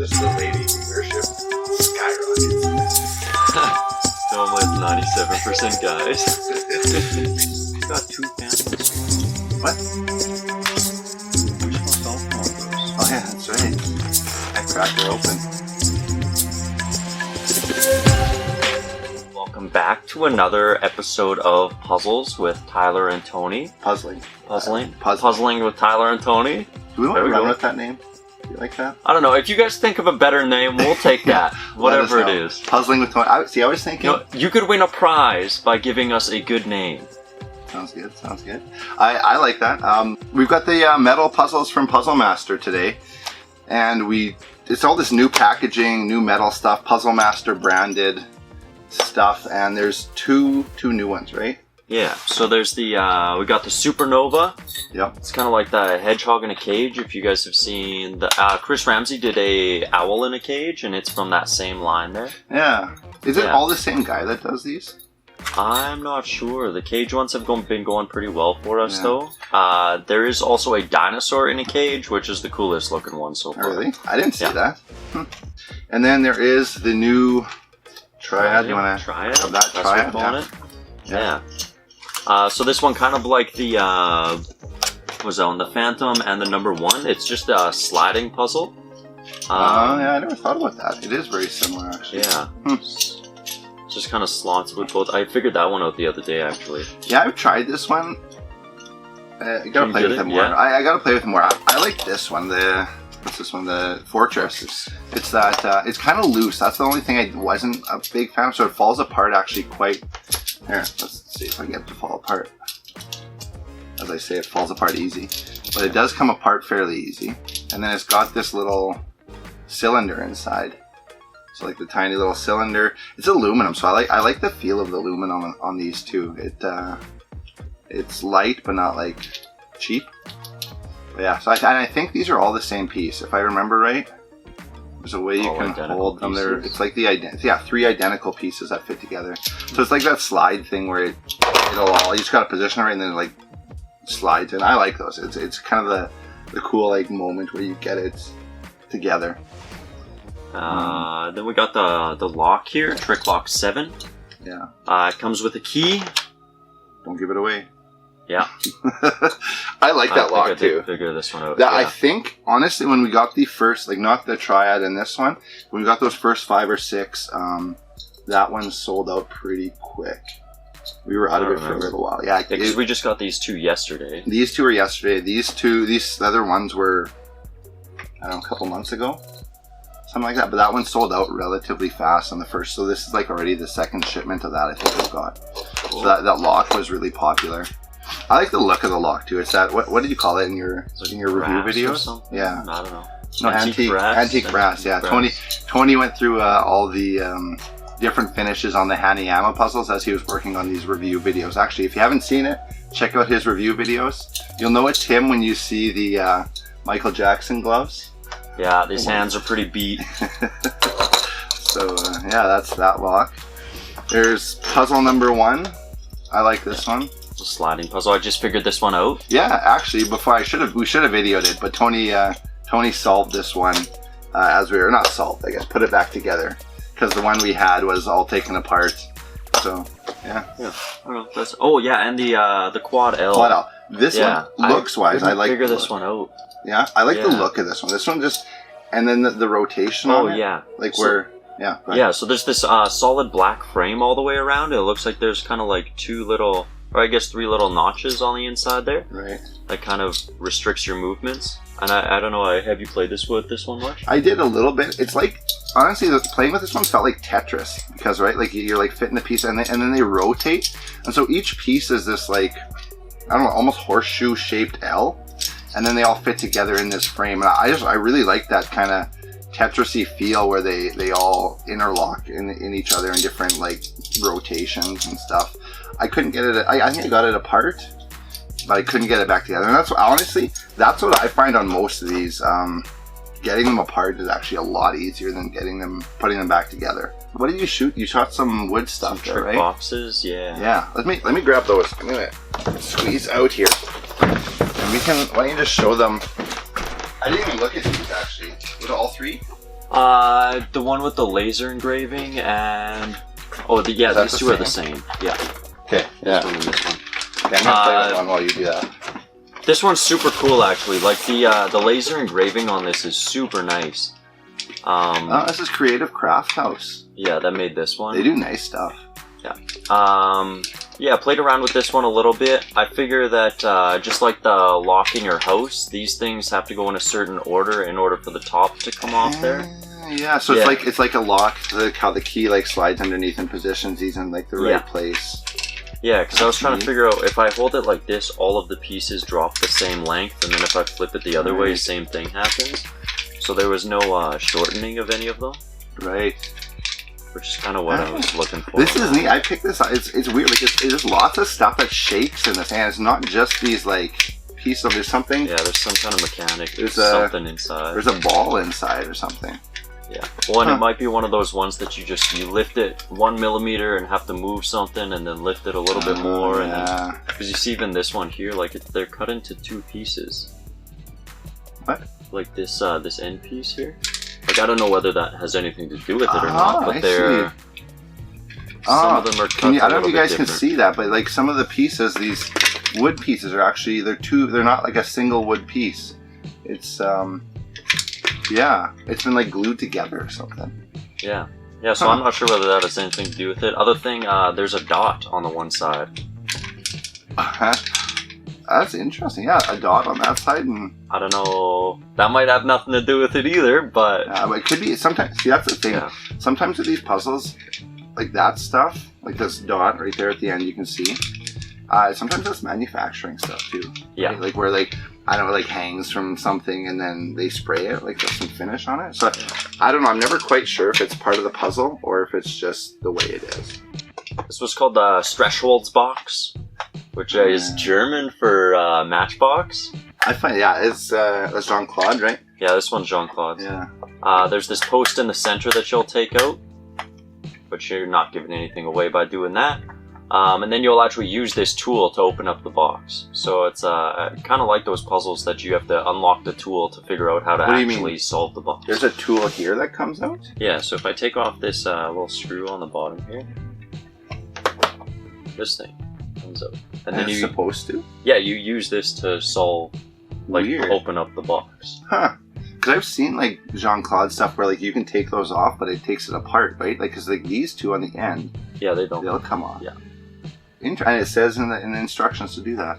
Just the lady viewership skyrockets. Going with 97% guys. You got 2 panels. What? Which one's all one of those? Oh yeah, that's right. I cracked her open. Welcome back to another episode of Puzzles with Tyler and Tony. Puzzling Puzzling with Tyler and Tony. Do we want to run with that name? Do you like that? I don't know. If you guys think of a better name, we'll take that. Whatever it is. Puzzling with Tony. I was thinking... You could win a prize by giving us a good name. Sounds good. I like that. We've got the metal puzzles from Puzzle Master today. And it's all this new packaging, new metal stuff, Puzzle Master branded stuff. And there's two new ones, right? Yeah, so there's we got the Supernova. Yep. It's kind of like the hedgehog in a cage. If you guys have seen Chris Ramsey did a owl in a cage, and it's from that same line there. Yeah. Is it all the same guy that does these? I'm not sure. The cage ones have been going pretty well for us, though. There is also a dinosaur in a cage, which is the coolest looking one so far. Really? I didn't see that. And then there is the new Triad. You want to try it? Have that Triad? Yeah. So this one kind of like the the Phantom and the number 1. It's just a sliding puzzle. Yeah, I never thought about that. It is very similar, actually. Yeah. Just kind of slots with both. I figured that one out the other day, actually. Yeah, I've tried this one. I gotta play with it more. Yeah. I gotta play with it more. I like this one. What's this one? The Fortress. It's that. It's kind of loose. That's the only thing I wasn't a big fan of. So it falls apart actually quite. Here, let's see if I can get it to fall apart. As I say, it falls apart easy, but it does come apart fairly easy. And then it's got this little cylinder inside. So like the tiny little cylinder. It's aluminum, so I like the feel of the aluminum on these two. It's light, but not like cheap. But yeah, so I think these are all the same piece, if I remember right. There's a way you can hold them there. It's like 3 identical pieces that fit together. So it's like that slide thing where you just gotta position it right and then it like slides in. I like those. It's kind of the cool like moment where you get it together. Then we got the lock here, Trick Lock 7. Yeah. It comes with a key. Don't give it away. Yeah. I like that lock too. Figure this one out. I think, honestly, when we got the first, like not the Triad and this one, when we got those first 5 or 6, that one sold out pretty quick. We were out of it for a little while. Yeah, because we just got these 2 yesterday. These 2 were yesterday. These other ones were, I don't know, a couple months ago. Something like that. But that one sold out relatively fast on the first. So this is like already the second shipment of that I think we've got. Cool. So that lock was really popular. I like the look of the lock too. It's that what did you call it in your review videos? Yeah, I don't know. No, antique brass. Yeah, Tony went through all the different finishes on the Hanayama puzzles as he was working on these review videos. Actually, if you haven't seen it, check out his review videos. You'll know it's him when you see the Michael Jackson gloves. Yeah, these hands are pretty beat. So yeah, that's that lock. There's puzzle number 1. I like this one. Sliding puzzle. I just figured this one out. Yeah, actually, we should have videoed it, but Tony solved this one as we were not solved. I guess put it back together because the one we had was all taken apart. So yeah. I don't know, and the Quad L. Quad L. This one looks wise. I like. Figure this one out. Yeah, I like the look of this one. This one just, and then the rotation. So there's this solid black frame all the way around. It looks like there's kind of like 2 little. Or I guess 3 little notches on the inside there. Right. That kind of restricts your movements. And I don't know, have you played this one much? I did a little bit. It's like, honestly, playing with this one felt like Tetris. Because, right, like you're like fitting the piece and then they rotate. And so each piece is this like, I don't know, almost horseshoe shaped L. And then they all fit together in this frame. And I really like that kind of Tetris-y feel where they all interlock in each other in different like rotations and stuff. I couldn't get it. I think I got it apart, but I couldn't get it back together. And that's what I find on most of these. Getting them apart is actually a lot easier than putting them back together. What did you shoot? You shot some wood stuff there, right? Boxes, yeah. Yeah. Let me grab those. I'm gonna squeeze out here, and we can. Why don't you just show them? I didn't even look at these actually. Was it all 3? The one with the laser engraving and these two are the same. Yeah. Okay. This one and this one. Okay, I'm gonna play with one while you do that. This one's super cool actually. Like the laser engraving on this is super nice. This is Creative Crafthouse. Yeah, that made this one. They do nice stuff. Yeah. Yeah, played around with this one a little bit. I figure that just like the lock in your house, these things have to go in a certain order in order for the top to come off there. Yeah, so it's like a lock, like how the key like slides underneath and positions these in like the right place. Yeah, because I was trying to figure out if I hold it like this, all of the pieces drop the same length, and then if I flip it the other way, same thing happens. So there was no shortening of any of them. Right. Which is kind of what I was looking for. This is neat. I picked this up. It's weird. Like there's lots of stuff that shakes in this, and it's not just these like pieces. There's something. Yeah, there's some kind of mechanic. There's something inside. There's a ball inside or something. Yeah. Well, and it might be one of those ones that you lift it 1 millimeter and have to move something, and then lift it a little bit more, and because you see even this one here, like they're cut into 2 pieces. What? Like this end piece here. Like I don't know whether that has anything to do with it or not, but they're some of them are cut. I don't know if you guys can see that, but like some of the pieces, these wood pieces are actually they're not like a single wood piece. It's it's been like glued together or something. Yeah. Yeah, so I'm not sure whether that has anything to do with it. Other thing, there's a dot on the one side. That's interesting. Yeah, a dot on that side, and I don't know. That might have nothing to do with it either, but it could be. Sometimes, see, that's the thing. Yeah. Sometimes with these puzzles, like that stuff, like this dot right there at the end, you can see. Sometimes that's manufacturing stuff too. Yeah. Right? Like where like I don't know, like hangs from something and then they spray it, like there's some finish on it. So I don't know. I'm never quite sure if it's part of the puzzle or if it's just the way it is. This was called the Stretchholzbox, which is German for matchbox. I find, it's Jean Claude, right? Yeah, this one's Jean Claude. Yeah. There's this post in the center that you'll take out, but you're not giving anything away by doing that. And then you'll actually use this tool to open up the box. So it's kind of like those puzzles that you have to unlock the tool to figure out how to actually solve the box. There's a tool here that comes out? Yeah, so if I take off this little screw on the bottom here, this thing comes out. And then you're supposed to? Yeah, you use this to solve, like, open up the box. Huh. Because I've seen, like, Jean Claude stuff where, like, you can take those off, but it takes it apart, right? Like, because, like, these two on the end, they'll come off. Yeah. And it says in the instructions to do that.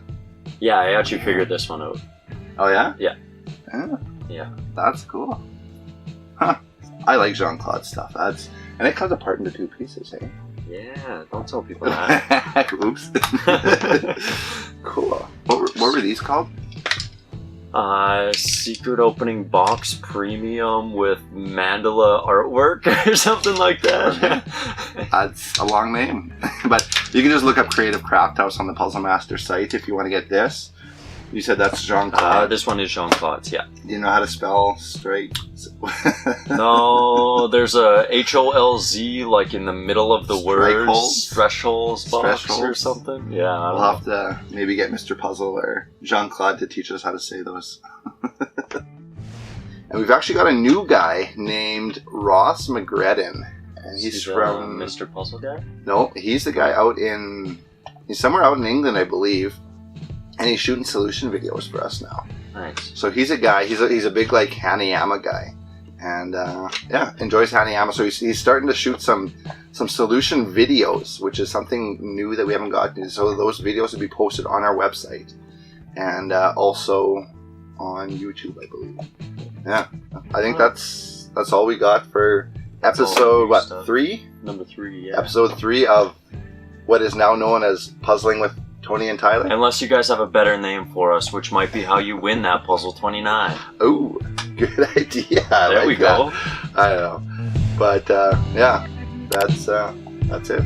Yeah, I actually figured this one out. Oh, yeah? Yeah. Yeah. That's cool. Huh. I like Jean Claude stuff. And it comes apart into 2 pieces, eh? Yeah, don't tell people that. Oops. Cool. What were these called? Secret opening box premium with MANDALA artwork or something like that. That's a long name. But you can just look up Creative Crafthouse on the Puzzle Master site if you want to get this. You said that's Jean Claude. This one is Jean Claude's, yeah. Do you know how to spell straight? No, there's a H-O-L-Z like in the middle of the word. Thresholds box or something. Yeah, we'll have to maybe get Mr. Puzzle or Jean Claude to teach us how to say those. And we've actually got a new guy named Ross McGredden. And he's from Mr. Puzzle guy? No, he's the guy he's somewhere out in England, I believe. And he's shooting solution videos for us now. Nice. So he's a guy, he's a big like Hanayama guy. And enjoys Hanayama. So he's starting to shoot some solution videos, which is something new that we haven't gotten. So those videos will be posted on our website. And also on YouTube, I believe. Yeah. I think that's all we got for episode 3? Number 3, yeah. Episode 3 of what is now known as Puzzling with Tony and Tyler. Unless you guys have a better name for us, which might be how you win that puzzle 29. Oh, good idea. There we go. I don't know. But yeah, that's it.